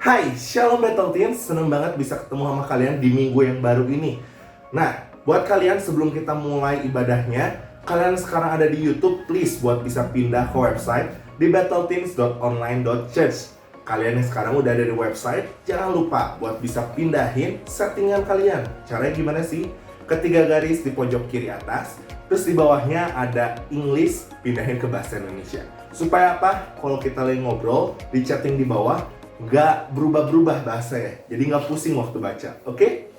Hai, Shalom Battle Team, seneng banget bisa ketemu sama kalian di minggu yang baru ini. Nah, buat kalian sebelum kita mulai ibadahnya, kalian sekarang ada di YouTube, please buat bisa pindah ke website di battleteams.online.church. Kalian yang sekarang udah ada di website, jangan lupa buat bisa pindahin settingan kalian. Caranya gimana sih? Ketiga garis di pojok kiri atas, terus di bawahnya ada English, pindahin ke bahasa Indonesia. Supaya apa? Kalau kita lagi ngobrol, di chatting di bawah, nggak berubah-berubah bahasanya, jadi nggak pusing waktu baca, oke?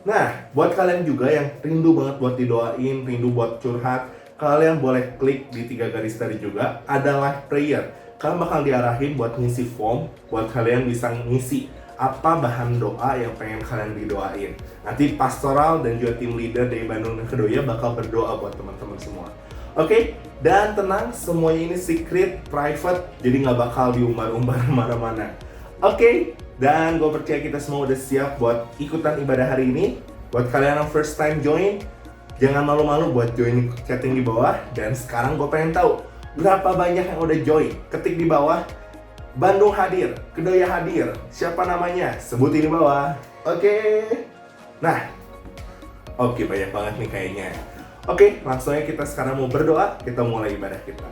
Nah, buat kalian juga yang rindu banget buat didoain, rindu buat curhat, kalian boleh klik di 3 garis tadi juga, ada live prayer. Kalian bakal diarahin buat ngisi form, buat kalian bisa ngisi apa bahan doa yang pengen kalian didoain. Nanti pastoral dan juga tim leader dari Bandung dan Kedoya bakal berdoa buat teman-teman semua. Oke? Dan tenang, semuanya ini secret, private, jadi nggak bakal diumbar-umbar mana-mana. Oke, dan gue percaya kita semua udah siap buat ikutan ibadah hari ini. Buat kalian yang first time join, jangan malu-malu buat join chatting di bawah. Dan sekarang gue pengen tahu berapa banyak yang udah join. Ketik di bawah, Bandung hadir, Kedoya hadir, siapa namanya? Sebutin di bawah. Oke. Nah, oke, banyak banget nih kayaknya. Oke, langsung aja kita sekarang mau berdoa, kita mulai ibadah kita.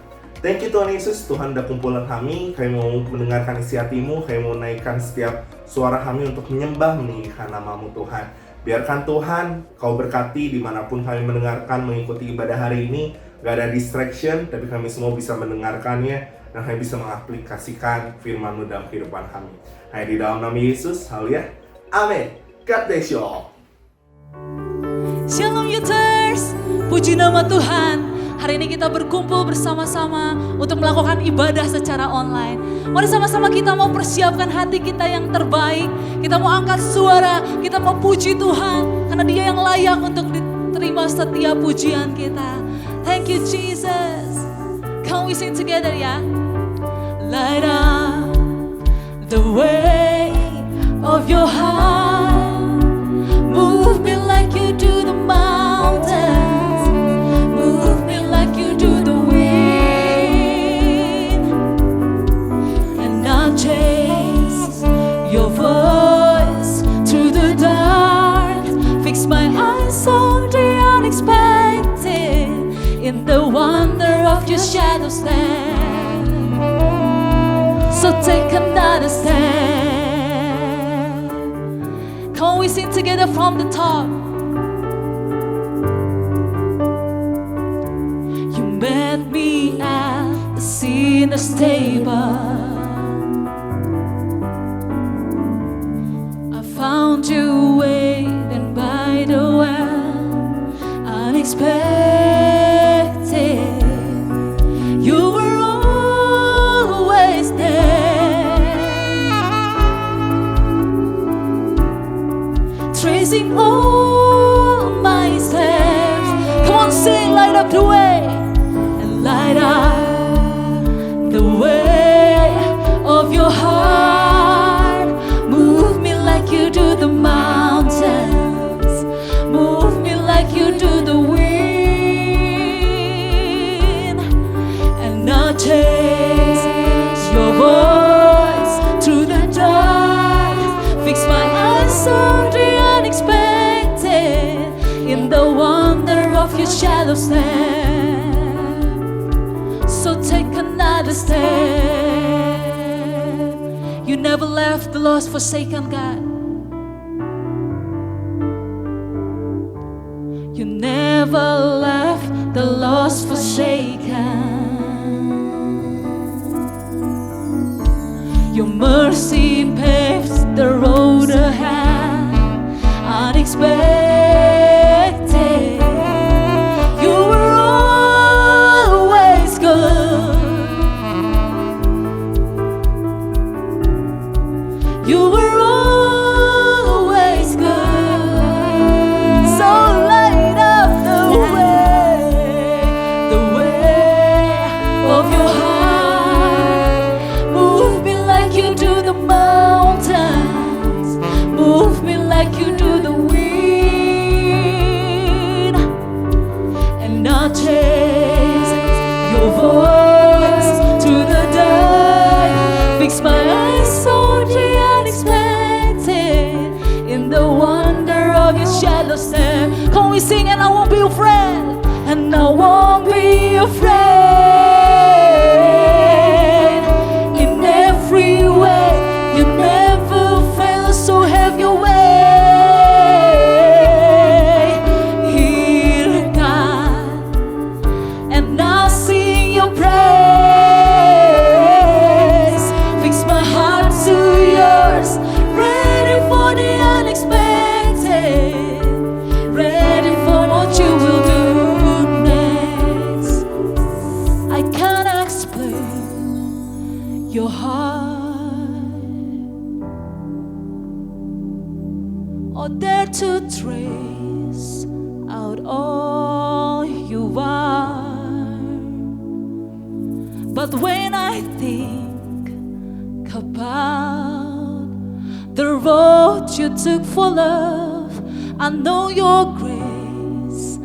Thank you Tuhan Yesus, Tuhan udah kumpulan kami mau mendengarkan isi hati-Mu, kami mau naikkan setiap suara kami untuk menyembah meninggikan nama-Mu Tuhan. Biarkan Tuhan, Kau berkati dimanapun kami mendengarkan, mengikuti ibadah hari ini, gak ada distraction, tapi kami semua bisa mendengarkannya, dan kami bisa mengaplikasikan firman-Mu dalam kehidupan kami. Hanya di dalam nama Yesus, haleluya, amin. God bless you all. Shalom Youters, puji nama Tuhan. Hari ini kita berkumpul bersama-sama untuk melakukan ibadah secara online. Mari sama-sama kita mau persiapkan hati kita yang terbaik. Kita mau angkat suara, kita mau puji Tuhan. Karena Dia yang layak untuk diterima setiap pujian kita. Thank you Jesus. Can we sing together ya? Light up the way of your heart. Move me like you do the mountains. Chase your voice through the dark. Fix my eyes on the unexpected. In the wonder of your shadow stand. So take another stand. Come we sing together from the top. You met me at the sinner's table. Found you waiting by the well, unexpected. You were always there, tracing all my steps. Come on, sing, light up the way, and light up the way of your heart. You do the mountains, move me like you do the wind, and I'll chase your voice through the dark. Fix my eyes on the unexpected. In the wonder of your shadow stand. So take another step. You never left the lost, forsaken God. You never left the lost forsaken. Your mercy paves the road ahead, unexpected. You were always good. You were always good. So of your heart, move me like you do the mountains. shadow stare. Come we sing and I won't be afraid. And I won't be afraid. In every way, you never fail, so have your way. Here, God, and I'll sing your praise. Fix my heart to yours, ready for the unexpected, ready for what you will do next. I can't explain your heart or dare to trace out all you are. But when I think about the road you took for love, I know your grace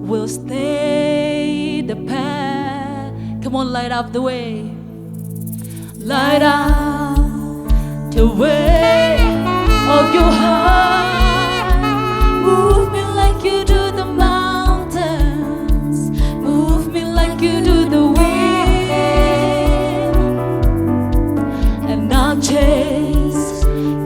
will stay the path. Come on, light up the way. Light up the way of your heart. Move me like you do the mountains. Move me like you do the wind. And I'll chase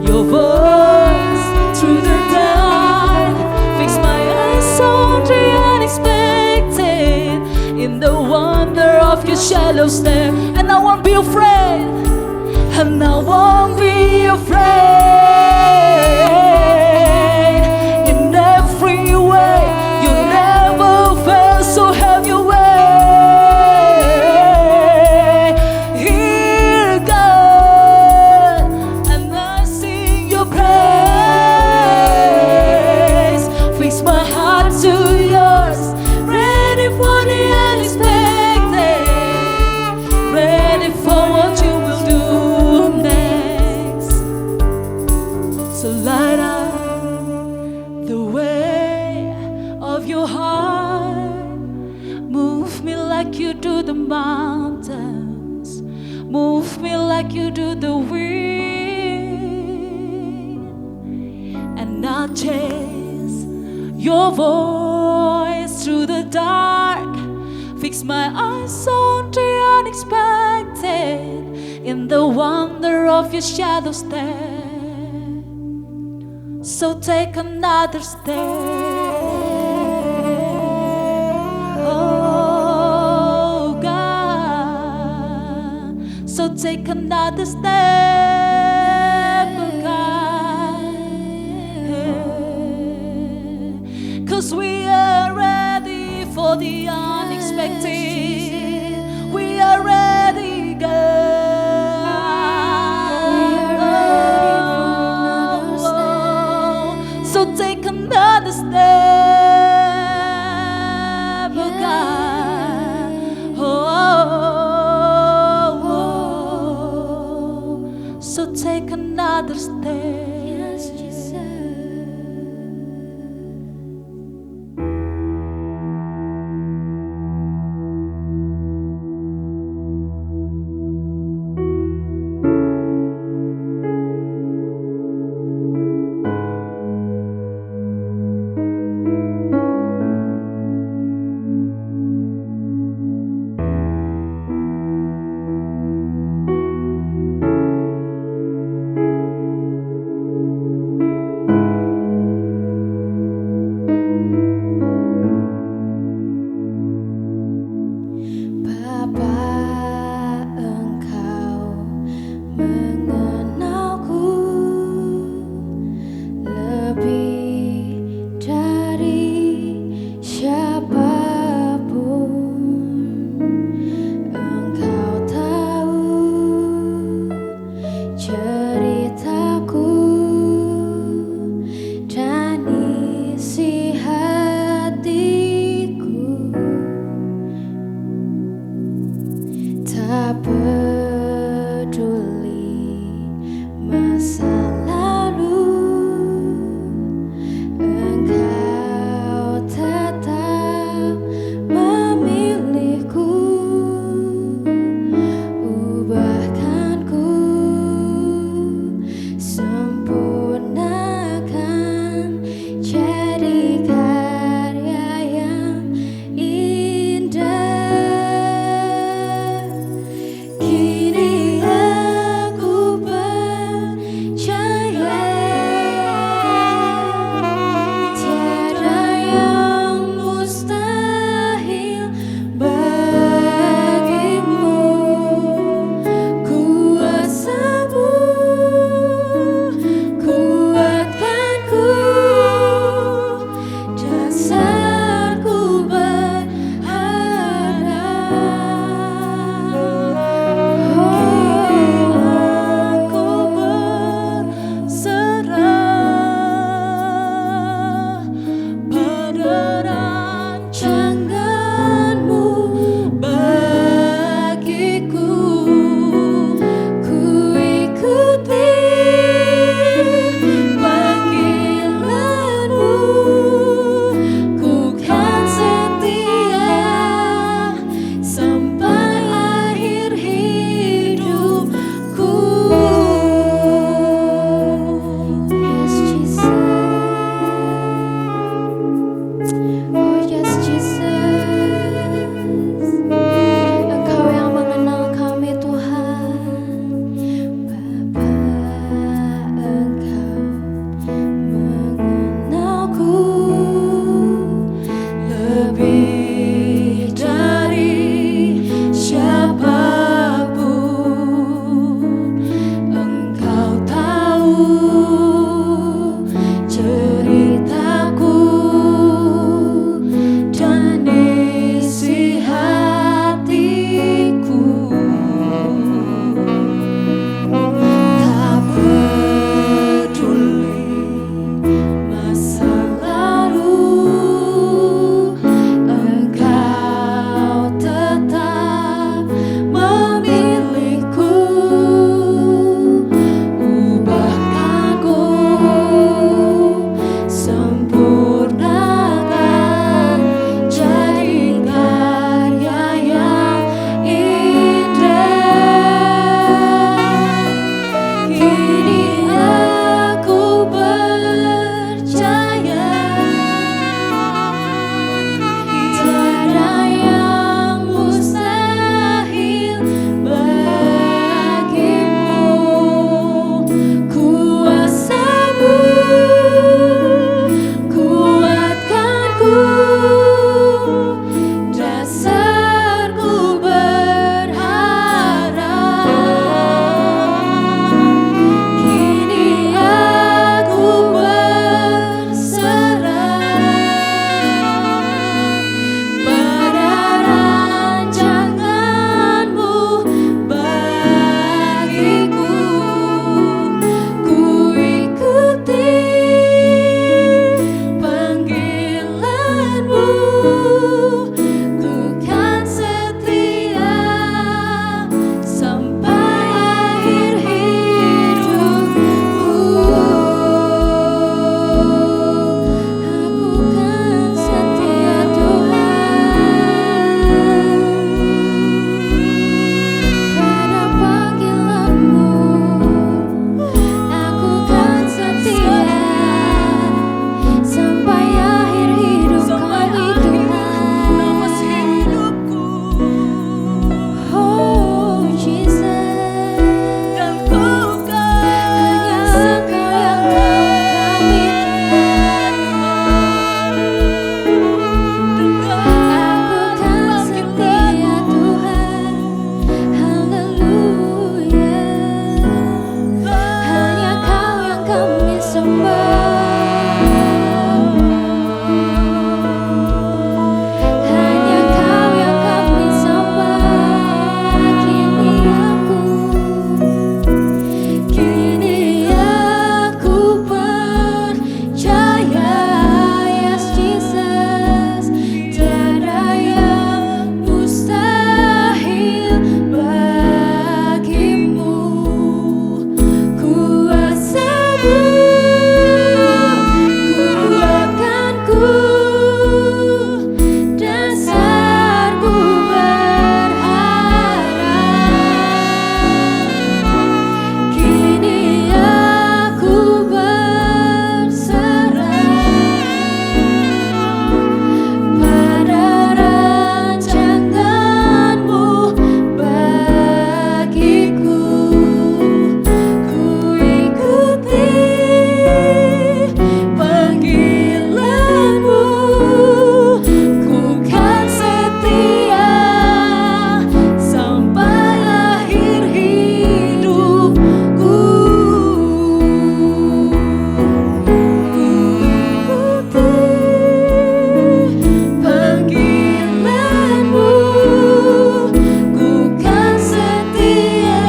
your voice through the dark. Fix my eyes on the unexpected, in the wonder of your shallow stare. And I won't be afraid. And I won't be afraid. In every way, you never fail, so have your way. Here, God, and I sing your praise. Fix my heart to yours, ready for the unexpected, ready for what you will do next. So light up the way of your heart. Move me like you do the mountains. Move me like you do the wind. And I'll chase your voice through the dark. Fix my eyes on the unexpected, in the wonder of your shadow stare. So take another step. Oh God. So take another step, oh God. 'Cause we are ready for the unexpected. We are ready, God. So take another step, oh God. Oh, so Hanya Kau yang kami sembah. Kini aku percaya, yes Jesus, tiada yang mustahil bagimu. Kuasa-Mu kuatkanku, dasarku berharap. Kini aku berserah pada rancangan-Mu bagiku. Ku ikuti panggilan-Mu, ku kan setia sampai akhir hidupku. Ku ikuti panggilan-Mu, ku kan setia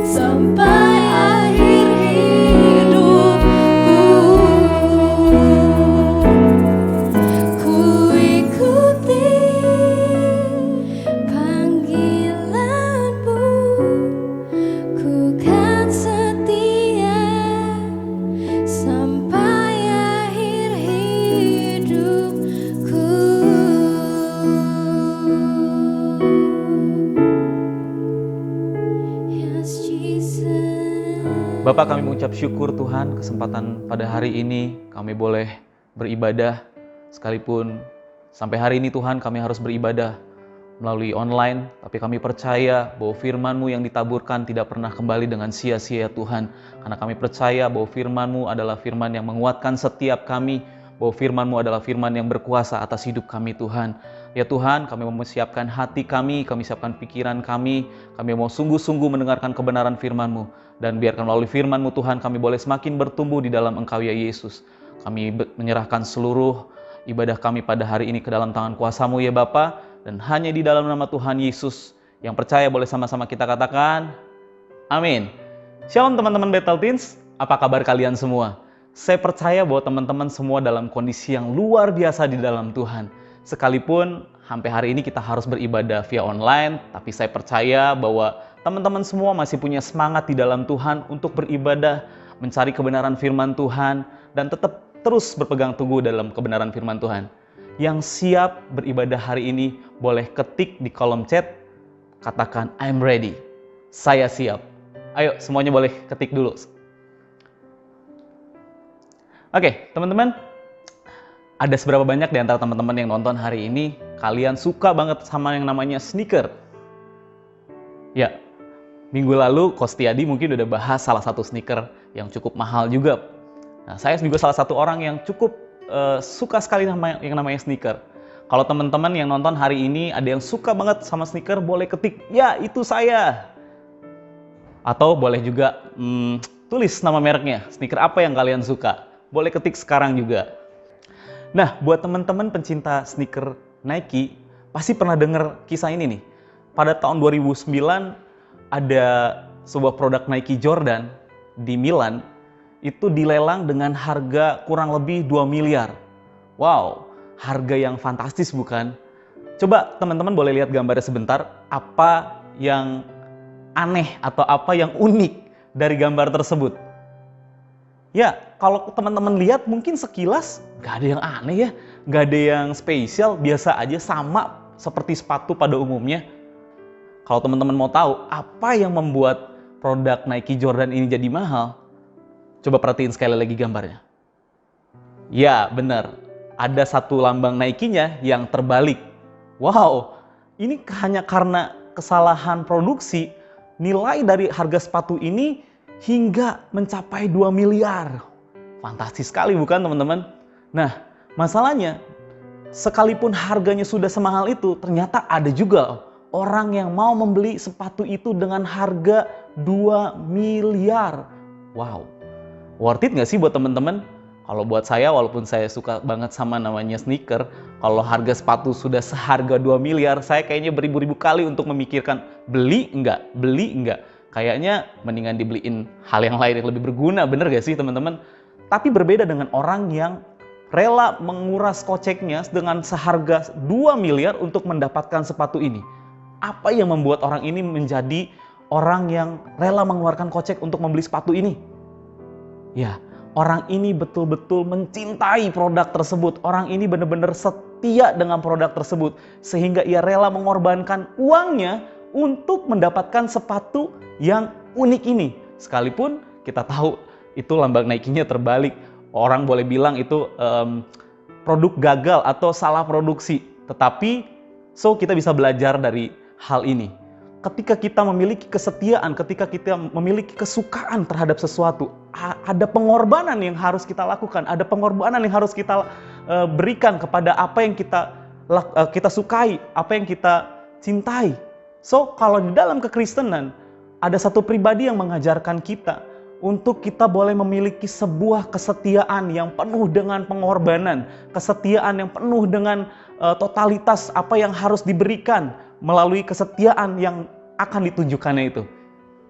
sampai akhir hidupku. Ku ikuti panggilan-Mu, ku kan setia sampai akhir hidupku. Yes, Jesus. Bapak, kami mengucap syukur Tuhan kesempatan pada hari ini kami boleh beribadah, sekalipun sampai hari ini Tuhan kami harus beribadah melalui online, tapi kami percaya bahwa firman-Mu yang ditaburkan tidak pernah kembali dengan sia-sia Tuhan, karena kami percaya bahwa firman-Mu adalah firman yang menguatkan setiap kami, bahwa firman-Mu adalah firman yang berkuasa atas hidup kami Tuhan. Ya Tuhan, kami mau siapkan hati kami siapkan pikiran kami mau sungguh-sungguh mendengarkan kebenaran firman-Mu, dan biarkan melalui firman-Mu Tuhan kami boleh semakin bertumbuh di dalam Engkau ya Yesus. Kami menyerahkan seluruh ibadah kami pada hari ini ke dalam tangan kuasa-Mu ya Bapa, dan hanya di dalam nama Tuhan Yesus yang percaya boleh sama-sama kita katakan amin. Shalom teman-teman Bethel Teens, apa kabar kalian semua? Saya percaya bahwa teman-teman semua dalam kondisi yang luar biasa di dalam Tuhan. Sekalipun sampai hari ini kita harus beribadah via online, tapi saya percaya bahwa teman-teman semua masih punya semangat di dalam Tuhan untuk beribadah, mencari kebenaran firman Tuhan, dan tetap terus berpegang teguh dalam kebenaran firman Tuhan. Yang siap beribadah hari ini boleh ketik di kolom chat, katakan I'm ready, saya siap. Ayo semuanya boleh ketik dulu. Oke teman-teman, ada seberapa banyak di antara teman-teman yang nonton hari ini kalian suka banget sama yang namanya sneaker? Ya, minggu lalu Kostiadi mungkin udah bahas salah satu sneaker yang cukup mahal juga. Nah, saya juga salah satu orang yang cukup suka sekali sama yang namanya sneaker. Kalau teman-teman yang nonton hari ini ada yang suka banget sama sneaker, boleh ketik, ya itu saya. Atau boleh juga tulis nama mereknya, sneaker apa yang kalian suka. Boleh ketik sekarang juga. Nah, buat teman-teman pencinta sneaker Nike, pasti pernah dengar kisah ini nih. Pada tahun 2009, ada sebuah produk Nike Jordan di Milan, itu dilelang dengan harga kurang lebih 2 miliar. Wow, harga yang fantastis bukan? Coba teman-teman boleh lihat gambarnya sebentar, apa yang aneh atau apa yang unik dari gambar tersebut. Ya, kalau teman-teman lihat mungkin sekilas gak ada yang aneh ya, gak ada yang spesial, biasa aja, sama seperti sepatu pada umumnya. Kalau teman-teman mau tahu apa yang membuat produk Nike Jordan ini jadi mahal, coba perhatiin sekali lagi gambarnya. Ya, benar. Ada satu lambang Nike-nya yang terbalik. Wow, ini hanya karena kesalahan produksi, nilai dari harga sepatu ini hingga mencapai 2 miliar. Fantastis sekali bukan teman-teman? Nah, masalahnya sekalipun harganya sudah semahal itu, ternyata ada juga orang yang mau membeli sepatu itu dengan harga 2 miliar. Wow. Worth it nggak sih buat teman-teman? Kalau buat saya, walaupun saya suka banget sama namanya sneaker, kalau harga sepatu sudah seharga 2 miliar, saya kayaknya beribu-ribu kali untuk memikirkan beli enggak. Kayaknya mendingan dibeliin hal yang lain yang lebih berguna, bener gak sih teman-teman? Tapi berbeda dengan orang yang rela menguras koceknya dengan seharga 2 miliar untuk mendapatkan sepatu ini. Apa yang membuat orang ini menjadi orang yang rela mengeluarkan kocek untuk membeli sepatu ini? Ya, orang ini betul-betul mencintai produk tersebut. Orang ini benar-benar setia dengan produk tersebut. Sehingga ia rela mengorbankan uangnya untuk mendapatkan sepatu yang unik ini. Sekalipun kita tahu itu lambang Nike-nya terbalik. Orang boleh bilang itu produk gagal atau salah produksi. Tetapi kita bisa belajar dari hal ini. Ketika kita memiliki kesetiaan, ketika kita memiliki kesukaan terhadap sesuatu, ada pengorbanan yang harus kita lakukan, ada pengorbanan yang harus kita berikan kepada apa yang kita sukai, apa yang kita cintai. Kalau di dalam kekristenan, ada satu pribadi yang mengajarkan kita untuk kita boleh memiliki sebuah kesetiaan yang penuh dengan pengorbanan, kesetiaan yang penuh dengan totalitas apa yang harus diberikan melalui kesetiaan yang akan ditunjukkannya itu.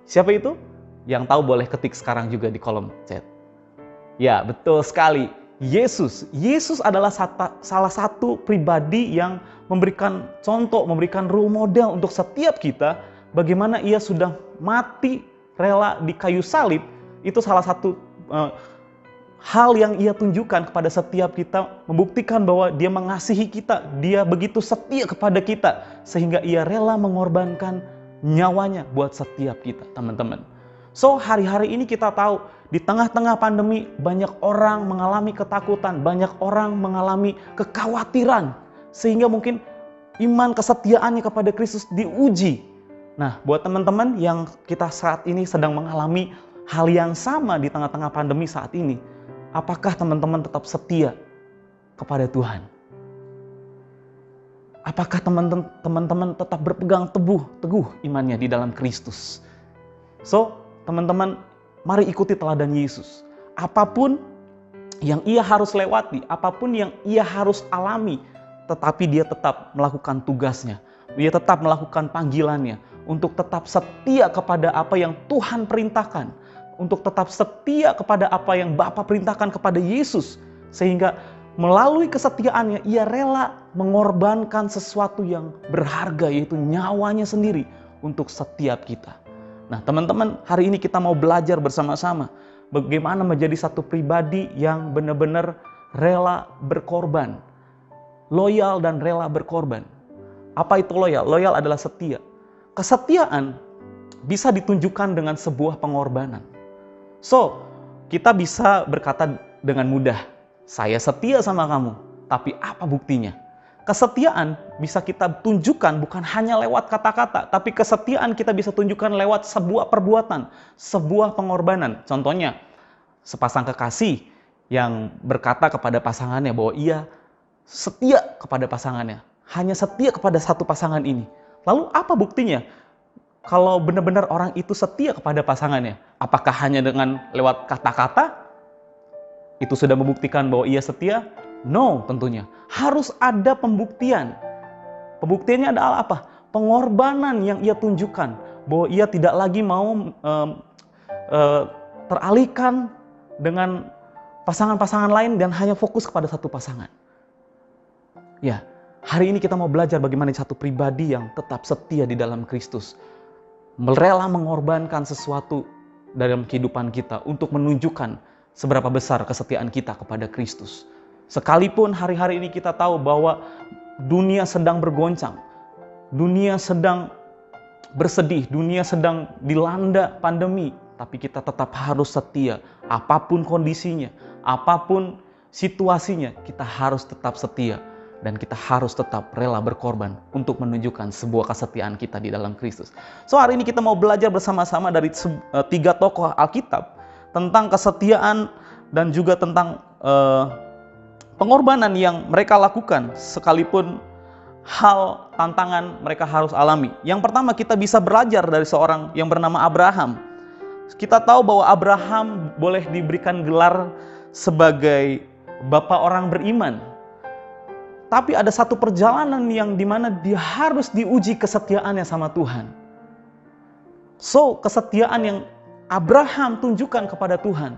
Siapa itu? Yang tahu boleh ketik sekarang juga di kolom chat. Ya, betul sekali. Yesus. Yesus adalah salah satu pribadi yang memberikan contoh, memberikan role model untuk setiap kita. Bagaimana ia sudah mati rela di kayu salib. Itu salah satu hal yang ia tunjukkan kepada setiap kita, membuktikan bahwa dia mengasihi kita, dia begitu setia kepada kita, sehingga ia rela mengorbankan nyawanya buat setiap kita, teman-teman. Hari-hari ini kita tahu, di tengah-tengah pandemi, banyak orang mengalami ketakutan, banyak orang mengalami kekhawatiran, sehingga mungkin iman kesetiaannya kepada Kristus diuji. Nah, buat teman-teman yang kita saat ini sedang mengalami hal yang sama di tengah-tengah pandemi saat ini, apakah teman-teman tetap setia kepada Tuhan? Apakah teman-teman tetap berpegang teguh imannya di dalam Kristus? Teman-teman, mari ikuti teladan Yesus. Apapun yang ia harus lewati, apapun yang ia harus alami, tetapi dia tetap melakukan tugasnya. Dia tetap melakukan panggilannya untuk tetap setia kepada apa yang Tuhan perintahkan, untuk tetap setia kepada apa yang Bapa perintahkan kepada Yesus, sehingga melalui kesetiaannya ia rela mengorbankan sesuatu yang berharga, yaitu nyawanya sendiri untuk setiap kita. Nah, teman-teman, hari ini kita mau belajar bersama-sama bagaimana menjadi satu pribadi yang benar-benar rela berkorban, loyal dan rela berkorban. Apa itu loyal? Loyal adalah setia. Kesetiaan bisa ditunjukkan dengan sebuah pengorbanan. Kita bisa berkata dengan mudah, saya setia sama kamu, tapi apa buktinya? Kesetiaan bisa kita tunjukkan bukan hanya lewat kata-kata, tapi kesetiaan kita bisa tunjukkan lewat sebuah perbuatan, sebuah pengorbanan. Contohnya, sepasang kekasih yang berkata kepada pasangannya bahwa ia setia kepada pasangannya, hanya setia kepada satu pasangan ini. Lalu apa buktinya? Kalau benar-benar orang itu setia kepada pasangannya, apakah hanya dengan lewat kata-kata itu sudah membuktikan bahwa ia setia? No, tentunya. Harus ada pembuktian. Pembuktiannya adalah apa? Pengorbanan yang ia tunjukkan. Bahwa ia tidak lagi mau teralihkan dengan pasangan-pasangan lain dan hanya fokus kepada satu pasangan. Ya, hari ini kita mau belajar bagaimana satu pribadi yang tetap setia di dalam Kristus. Rela mengorbankan sesuatu dalam kehidupan kita untuk menunjukkan seberapa besar kesetiaan kita kepada Kristus. Sekalipun hari-hari ini kita tahu bahwa dunia sedang bergoncang, dunia sedang bersedih, dunia sedang dilanda pandemi, tapi kita tetap harus setia. Apapun kondisinya, apapun situasinya, kita harus tetap setia. Dan kita harus tetap rela berkorban untuk menunjukkan sebuah kesetiaan kita di dalam Kristus. Hari ini kita mau belajar bersama-sama dari 3 tokoh Alkitab tentang kesetiaan dan juga tentang pengorbanan yang mereka lakukan sekalipun hal tantangan mereka harus alami. Yang pertama, kita bisa belajar dari seorang yang bernama Abraham. Kita tahu bahwa Abraham boleh diberikan gelar sebagai bapak orang beriman. Tapi ada satu perjalanan yang dimana dia harus diuji kesetiaannya sama Tuhan. So, kesetiaan yang Abraham tunjukkan kepada Tuhan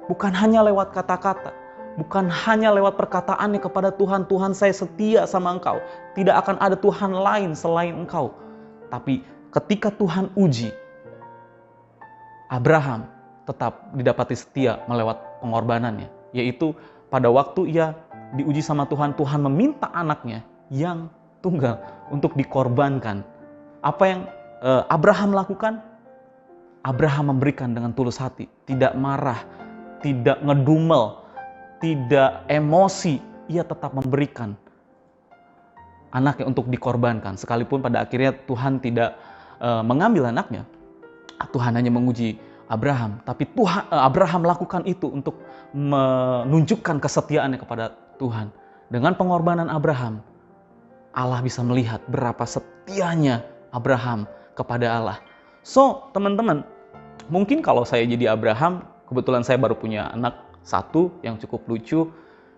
bukan hanya lewat kata-kata, bukan hanya lewat perkataannya kepada Tuhan, Tuhan saya setia sama engkau, tidak akan ada Tuhan lain selain engkau. Tapi ketika Tuhan uji, Abraham tetap didapati setia melewat pengorbanannya, yaitu pada waktu ia diuji sama Tuhan, Tuhan meminta anaknya yang tunggal untuk dikorbankan. Apa yang Abraham lakukan? Abraham memberikan dengan tulus hati, tidak marah, tidak ngedumel, tidak emosi. Ia tetap memberikan anaknya untuk dikorbankan. Sekalipun pada akhirnya Tuhan tidak mengambil anaknya, Tuhan hanya menguji Abraham. Tapi Abraham lakukan itu untuk menunjukkan kesetiaannya kepada Tuhan. Dengan pengorbanan Abraham, Allah bisa melihat berapa setianya Abraham kepada Allah. So, teman-teman, mungkin kalau saya jadi Abraham, kebetulan saya baru punya anak satu yang cukup lucu.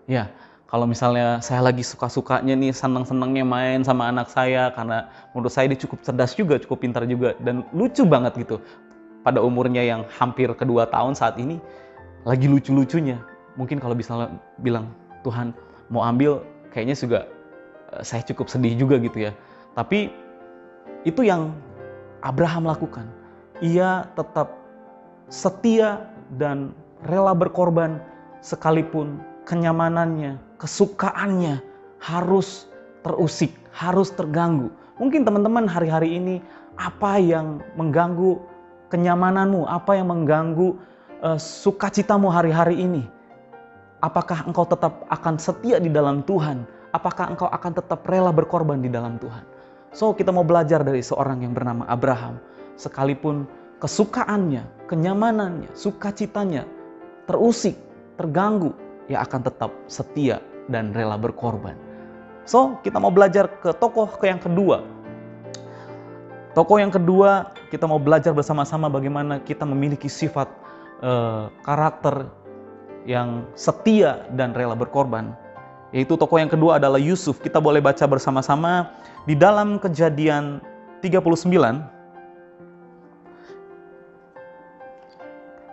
Ya, kalau misalnya saya lagi suka-sukanya nih, senang-senangnya main sama anak saya, karena menurut saya dia cukup cerdas juga, cukup pintar juga, dan lucu banget gitu. Pada umurnya yang hampir kedua tahun saat ini, lagi lucu-lucunya. Mungkin kalau bisa bilang, Tuhan mau ambil, kayaknya juga saya cukup sedih juga gitu ya. Tapi itu yang Abraham lakukan. Ia tetap setia dan rela berkorban sekalipun kenyamanannya, kesukaannya harus terusik, harus terganggu. Mungkin teman-teman hari-hari ini apa yang mengganggu kenyamananmu, apa yang mengganggu sukacitamu hari-hari ini? Apakah engkau tetap akan setia di dalam Tuhan? Apakah engkau akan tetap rela berkorban di dalam Tuhan? So, kita mau belajar dari seorang yang bernama Abraham. Sekalipun kesukaannya, kenyamanannya, sukacitanya terusik, terganggu, ia akan tetap setia dan rela berkorban. So, kita mau belajar ke tokoh yang kedua. Tokoh yang kedua, kita mau belajar bersama-sama bagaimana kita memiliki sifat karakter yang setia dan rela berkorban. Yaitu tokoh yang kedua adalah Yusuf. Kita boleh baca bersama-sama di dalam Kejadian 39.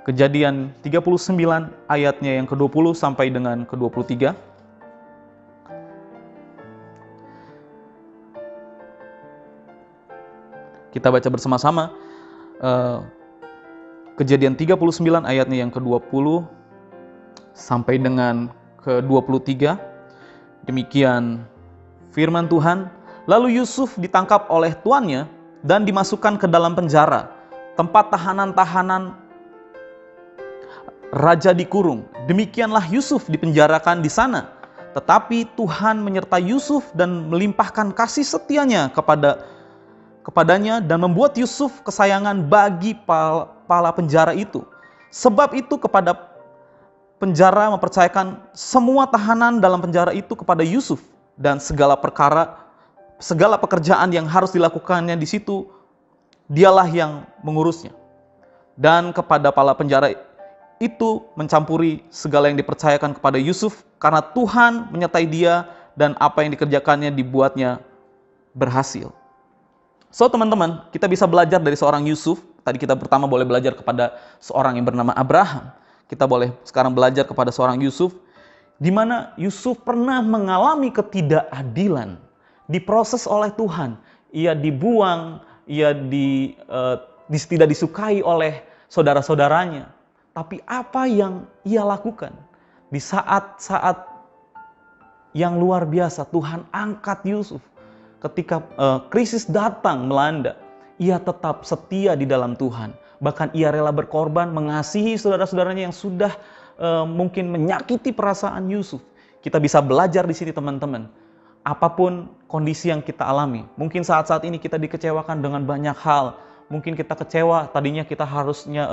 Kejadian 39 ayatnya yang ke-20 sampai dengan ke-23. Kita baca bersama-sama Kejadian 39 ayatnya yang ke-20 sampai dengan ke-23. Demikian firman Tuhan. Lalu Yusuf ditangkap oleh tuannya dan dimasukkan ke dalam penjara, tempat tahanan-tahanan raja dikurung. Demikianlah Yusuf dipenjarakan di sana. Tetapi Tuhan menyertai Yusuf dan melimpahkan kasih setianya kepadanya dan membuat Yusuf kesayangan bagi kepala penjara itu. Sebab itu kepada penjara mempercayakan semua tahanan dalam penjara itu kepada Yusuf, dan segala pekerjaan yang harus dilakukannya di situ dialah yang mengurusnya. Dan kepada kepala penjara itu mencampuri segala yang dipercayakan kepada Yusuf, karena Tuhan menyertai dia dan apa yang dikerjakannya dibuatnya berhasil. So, teman-teman, kita bisa belajar dari seorang Yusuf. Tadi kita pertama boleh belajar kepada seorang yang bernama Abraham. Kita boleh sekarang belajar kepada seorang Yusuf, di mana Yusuf pernah mengalami ketidakadilan, diproses oleh Tuhan. Ia dibuang, ia tidak disukai oleh saudara-saudaranya. Tapi apa yang ia lakukan? Di saat-saat yang luar biasa, Tuhan angkat Yusuf. Ketika krisis datang melanda, ia tetap setia di dalam Tuhan. Bahkan ia rela berkorban, mengasihi saudara-saudaranya yang sudah mungkin menyakiti perasaan Yusuf. Kita bisa belajar di sini, teman-teman. Apapun kondisi yang kita alami, mungkin saat-saat ini kita dikecewakan dengan banyak hal. Mungkin kita kecewa, tadinya kita harusnya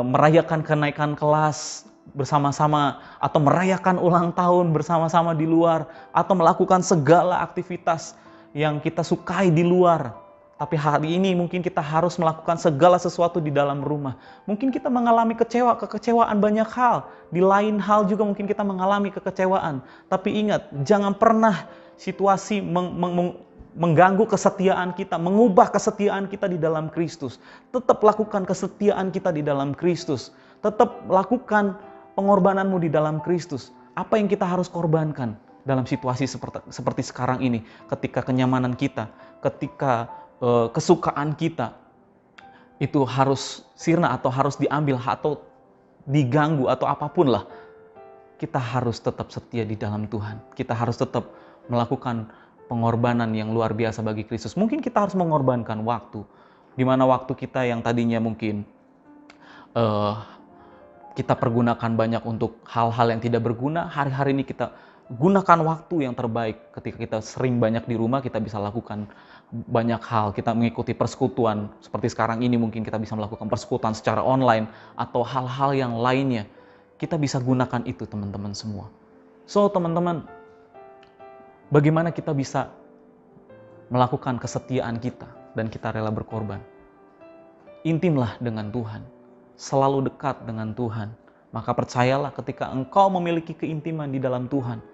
merayakan kenaikan kelas bersama-sama, atau merayakan ulang tahun bersama-sama di luar, atau melakukan segala aktivitas yang kita sukai di luar. Tapi hari ini mungkin kita harus melakukan segala sesuatu di dalam rumah. Mungkin kita mengalami kekecewaan banyak hal. Di lain hal juga mungkin kita mengalami kekecewaan. Tapi ingat, jangan pernah situasi mengganggu kesetiaan kita, mengubah kesetiaan kita di dalam Kristus. Tetap lakukan kesetiaan kita di dalam Kristus. Tetap lakukan pengorbananmu di dalam Kristus. Apa yang kita harus korbankan dalam situasi seperti sekarang ini? Ketika kenyamanan kita, ketika kesukaan kita itu harus sirna atau harus diambil atau diganggu atau apapun lah, kita harus tetap setia di dalam Tuhan. Kita harus tetap melakukan pengorbanan yang luar biasa bagi Kristus. Mungkin kita harus mengorbankan waktu, di mana waktu kita yang tadinya mungkin kita pergunakan banyak untuk hal-hal yang tidak berguna, hari-hari ini kita gunakan waktu yang terbaik. Ketika kita sering banyak di rumah, kita bisa lakukan banyak hal. Kita mengikuti persekutuan, seperti sekarang ini mungkin kita bisa melakukan persekutuan secara online, atau hal-hal yang lainnya. Kita bisa gunakan itu teman-teman semua. So teman-teman, bagaimana kita bisa melakukan kesetiaan kita dan kita rela berkorban? Intimlah dengan Tuhan, selalu dekat dengan Tuhan. Maka percayalah, ketika engkau memiliki keintiman di dalam Tuhan,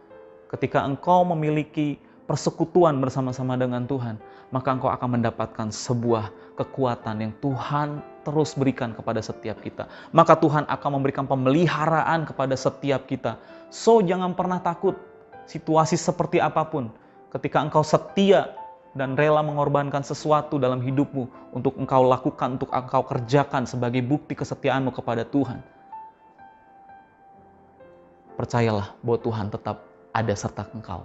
ketika engkau memiliki persekutuan bersama-sama dengan Tuhan, maka engkau akan mendapatkan sebuah kekuatan yang Tuhan terus berikan kepada setiap kita. Maka Tuhan akan memberikan pemeliharaan kepada setiap kita. So, jangan pernah takut situasi seperti apapun. Ketika engkau setia dan rela mengorbankan sesuatu dalam hidupmu untuk engkau lakukan, untuk engkau kerjakan sebagai bukti kesetiaanmu kepada Tuhan, percayalah bahwa Tuhan tetap ada serta engkau.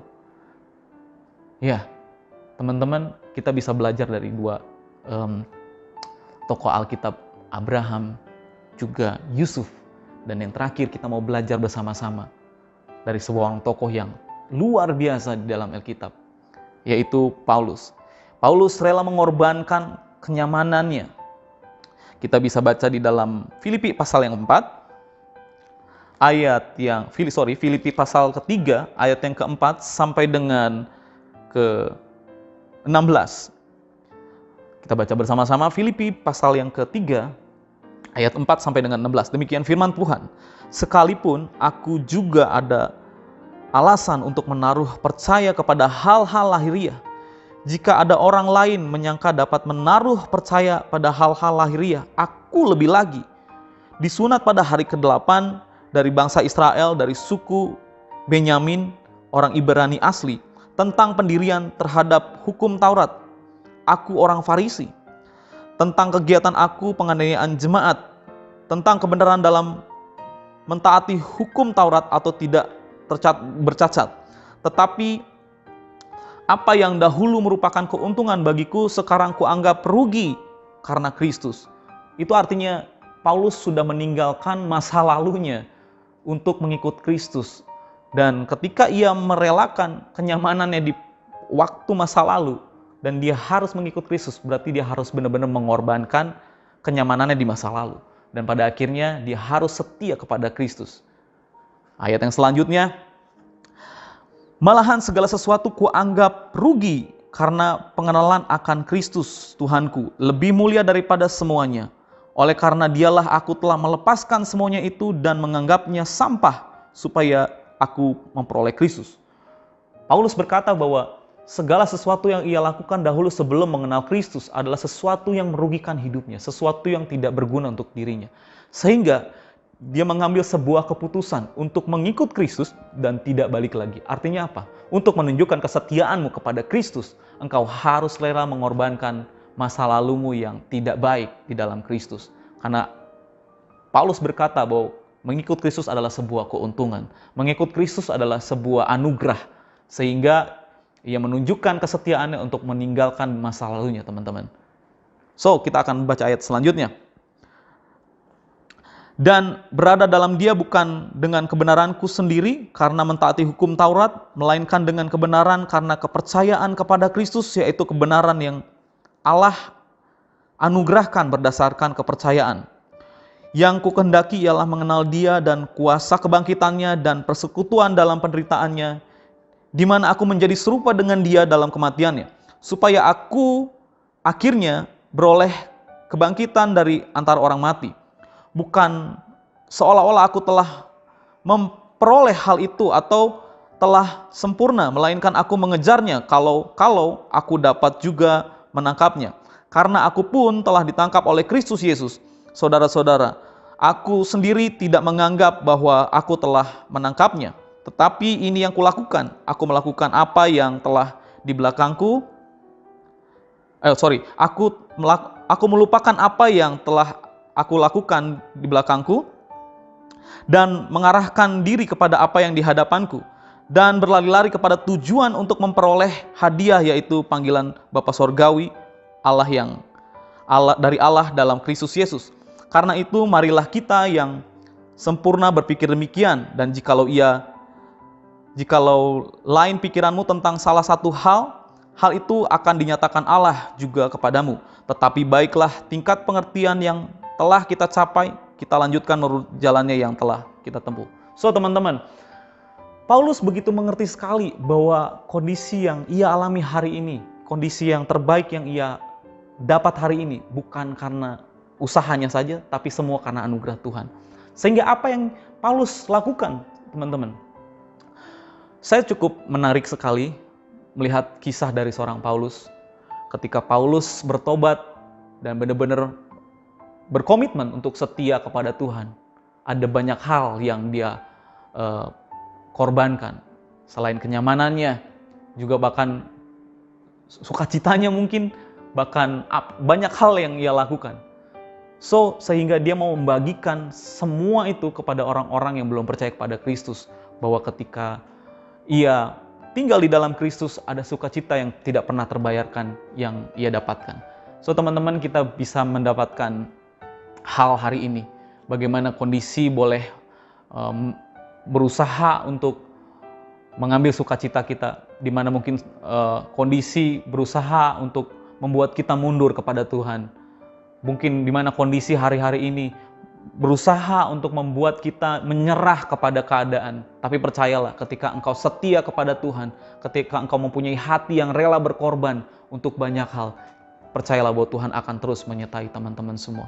Ya, teman-teman, kita bisa belajar dari dua tokoh Alkitab, Abraham, juga Yusuf. Dan yang terakhir kita mau belajar bersama-sama dari seorang tokoh yang luar biasa di dalam Alkitab, yaitu Paulus. Paulus rela mengorbankan kenyamanannya. Kita bisa baca di dalam Filipi pasal yang 4, Filipi pasal ketiga, ayat yang keempat sampai dengan ke-16. Kita baca bersama-sama Filipi pasal yang ketiga, ayat 4 sampai dengan 16. Demikian firman Tuhan. Sekalipun aku juga ada alasan untuk menaruh percaya kepada hal-hal lahiriah, jika ada orang lain menyangka dapat menaruh percaya pada hal-hal lahiriah, aku lebih lagi. Disunat pada hari ke-8 dari bangsa Israel, dari suku Benyamin, orang Ibrani asli, tentang pendirian terhadap hukum Taurat, aku orang Farisi. Tentang kegiatan aku penganiayaan jemaat, tentang kebenaran dalam mentaati hukum Taurat atau tidak bercacat. Tetapi apa yang dahulu merupakan keuntungan bagiku, sekarang kuanggap rugi karena Kristus. Itu artinya Paulus sudah meninggalkan masa lalunya untuk mengikut Kristus. Dan ketika ia merelakan kenyamanannya di waktu masa lalu dan dia harus mengikut Kristus, berarti dia harus benar-benar mengorbankan kenyamanannya di masa lalu. Dan pada akhirnya dia harus setia kepada Kristus. Ayat yang selanjutnya, malahan segala sesuatu kuanggap rugi karena pengenalan akan Kristus Tuhanku lebih mulia daripada semuanya. Oleh karena dialah aku telah melepaskan semuanya itu dan menganggapnya sampah supaya aku memperoleh Kristus. Paulus berkata bahwa segala sesuatu yang ia lakukan dahulu sebelum mengenal Kristus adalah sesuatu yang merugikan hidupnya, sesuatu yang tidak berguna untuk dirinya. Sehingga dia mengambil sebuah keputusan untuk mengikut Kristus dan tidak balik lagi. Artinya apa? Untuk menunjukkan kesetiaanmu kepada Kristus, engkau harus rela mengorbankan masa lalumu yang tidak baik di dalam Kristus. Karena Paulus berkata bahwa mengikut Kristus adalah sebuah keuntungan. Mengikut Kristus adalah sebuah anugerah. Sehingga ia menunjukkan kesetiaannya untuk meninggalkan masa lalunya, teman-teman. So, kita akan baca ayat selanjutnya. Dan berada dalam dia bukan dengan kebenaranku sendiri karena mentaati hukum Taurat, melainkan dengan kebenaran karena kepercayaan kepada Kristus, yaitu kebenaran yang Allah anugerahkan berdasarkan kepercayaan. Yang kukehendaki ialah mengenal dia dan kuasa kebangkitannya dan persekutuan dalam penderitaannya, di mana aku menjadi serupa dengan dia dalam kematiannya, supaya aku akhirnya beroleh kebangkitan dari antara orang mati. Bukan seolah-olah aku telah memperoleh hal itu atau telah sempurna, melainkan aku mengejarnya kalau aku dapat juga menangkapnya. Karena aku pun telah ditangkap oleh Kristus Yesus. Saudara-saudara, aku sendiri tidak menganggap bahwa aku telah menangkapnya. Tetapi ini yang kulakukan, aku melakukan apa yang telah di belakangku. Aku melupakan apa yang telah aku lakukan di belakangku dan mengarahkan diri kepada apa yang di hadapanku dan berlari-lari kepada tujuan untuk memperoleh hadiah, yaitu panggilan Bapa Sorgawi dari Allah dalam Kristus Yesus. Karena itu marilah kita yang sempurna berpikir demikian, dan jikalau lain pikiranmu tentang salah satu hal itu akan dinyatakan Allah juga kepadamu. Tetapi baiklah tingkat pengertian yang telah kita capai, kita lanjutkan menurut jalannya yang telah kita tempuh. So teman-teman, Paulus begitu mengerti sekali bahwa kondisi yang ia alami hari ini, kondisi yang terbaik yang ia dapat hari ini, bukan karena usahanya saja, tapi semua karena anugerah Tuhan. Sehingga apa yang Paulus lakukan, teman-teman, saya cukup menarik sekali melihat kisah dari seorang Paulus. Ketika Paulus bertobat dan benar-benar berkomitmen untuk setia kepada Tuhan, ada banyak hal yang dia korbankan. Selain kenyamanannya, juga bahkan sukacitanya mungkin, bahkan banyak hal yang ia lakukan. Sehingga dia mau membagikan semua itu kepada orang-orang yang belum percaya kepada Kristus, bahwa ketika ia tinggal di dalam Kristus ada sukacita yang tidak pernah terbayarkan yang ia dapatkan. Teman-teman, kita bisa mendapatkan hal hari ini. Bagaimana kondisi boleh berusaha untuk mengambil sukacita kita, di mana mungkin kondisi berusaha untuk membuat kita mundur kepada Tuhan. Mungkin di mana kondisi hari-hari ini berusaha untuk membuat kita menyerah kepada keadaan. Tapi percayalah, ketika engkau setia kepada Tuhan, ketika engkau mempunyai hati yang rela berkorban untuk banyak hal, percayalah bahwa Tuhan akan terus menyertai teman-teman semua.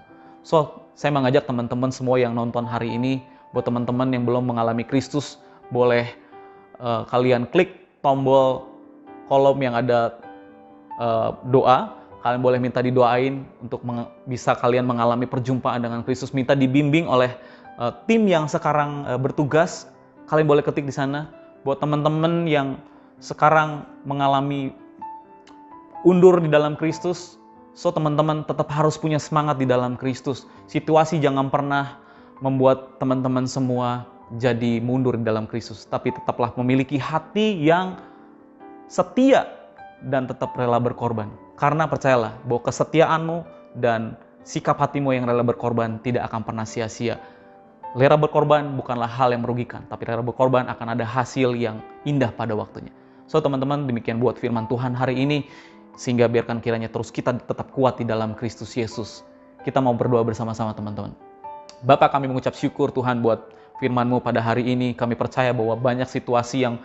Saya mengajak teman-teman semua yang nonton hari ini, buat teman-teman yang belum mengalami Kristus, boleh kalian klik tombol kolom yang ada doa. Kalian boleh minta didoain untuk bisa kalian mengalami perjumpaan dengan Kristus. Minta dibimbing oleh tim yang sekarang bertugas. Kalian boleh ketik di sana. Buat teman-teman yang sekarang mengalami undur di dalam Kristus, teman-teman tetap harus punya semangat di dalam Kristus. Situasi jangan pernah membuat teman-teman semua jadi mundur di dalam Kristus. Tapi tetaplah memiliki hati yang setia dan tetap rela berkorban. Karena percayalah bahwa kesetiaanmu dan sikap hatimu yang rela berkorban tidak akan pernah sia-sia. Rela berkorban bukanlah hal yang merugikan, tapi rela berkorban akan ada hasil yang indah pada waktunya. Teman-teman, demikian buat firman Tuhan hari ini, sehingga biarkan kiranya terus kita tetap kuat di dalam Kristus Yesus. Kita mau berdoa bersama-sama teman-teman. Bapa, kami mengucap syukur Tuhan buat firman-Mu pada hari ini. Kami percaya bahwa banyak situasi yang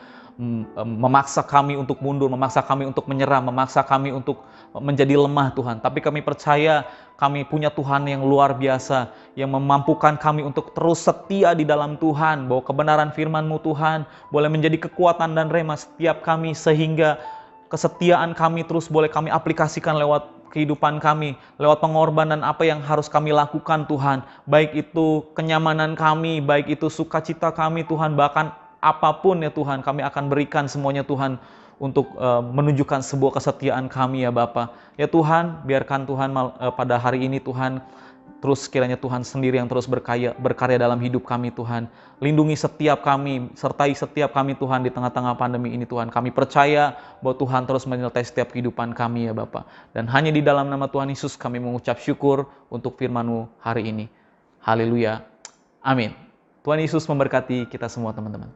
memaksa kami untuk mundur, memaksa kami untuk menyerah, memaksa kami untuk menjadi lemah Tuhan. Tapi kami percaya kami punya Tuhan yang luar biasa, yang memampukan kami untuk terus setia di dalam Tuhan, bahwa kebenaran firman-Mu Tuhan boleh menjadi kekuatan dan rema setiap kami, sehingga kesetiaan kami terus boleh kami aplikasikan lewat kehidupan kami, lewat pengorbanan apa yang harus kami lakukan Tuhan, baik itu kenyamanan kami, baik itu sukacita kami Tuhan, bahkan apapun ya Tuhan, kami akan berikan semuanya Tuhan untuk menunjukkan sebuah kesetiaan kami ya Bapa. Ya Tuhan, biarkan Tuhan pada hari ini Tuhan, terus kiranya Tuhan sendiri yang terus berkarya dalam hidup kami Tuhan. Lindungi setiap kami, sertai setiap kami Tuhan di tengah-tengah pandemi ini Tuhan. Kami percaya bahwa Tuhan terus menyertai setiap kehidupan kami ya Bapa. Dan hanya di dalam nama Tuhan Yesus kami mengucap syukur untuk firman-Mu hari ini. Haleluya. Amin. Tuhan Yesus memberkati kita semua teman-teman.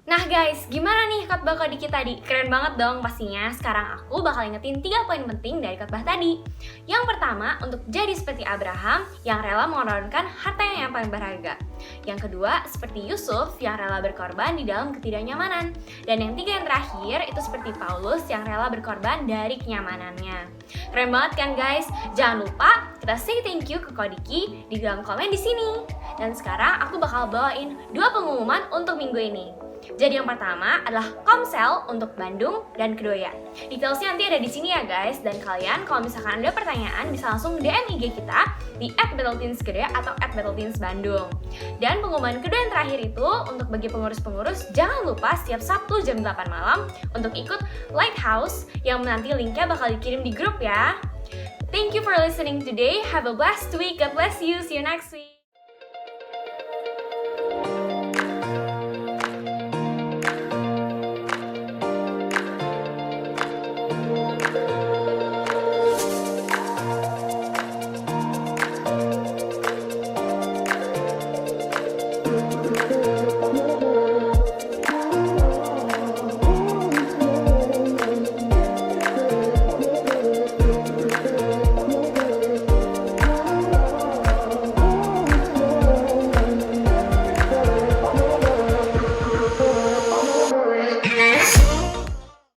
Nah guys, gimana nih khotbah Kodiki tadi? Keren banget dong pastinya. Sekarang aku bakal ingetin 3 poin penting dari khotbah tadi. Yang pertama, untuk jadi seperti Abraham yang rela mengorbankan hartanya yang paling berharga. Yang kedua, seperti Yusuf yang rela berkorban di dalam ketidaknyamanan. Dan yang 3 yang terakhir, itu seperti Paulus yang rela berkorban dari kenyamanannya. Keren banget kan guys? Jangan lupa kita say thank you ke Kodiki di dalam komen di sini. Dan sekarang aku bakal bawain 2 pengumuman untuk minggu ini. Jadi yang pertama adalah Komsel untuk Bandung dan Kedoya. Detailsnya nanti ada di sini ya guys. Dan kalian kalau misalkan ada pertanyaan bisa langsung DM IG kita di @BattleTeensKedoya atau @BattleTeensBandung. Dan pengumuman kedua yang terakhir itu untuk bagi pengurus-pengurus, jangan lupa setiap Sabtu jam 8 malam untuk ikut Lighthouse yang nanti linknya bakal dikirim di grup ya. Thank you for listening today. Have a blessed week. God bless you. See you next week.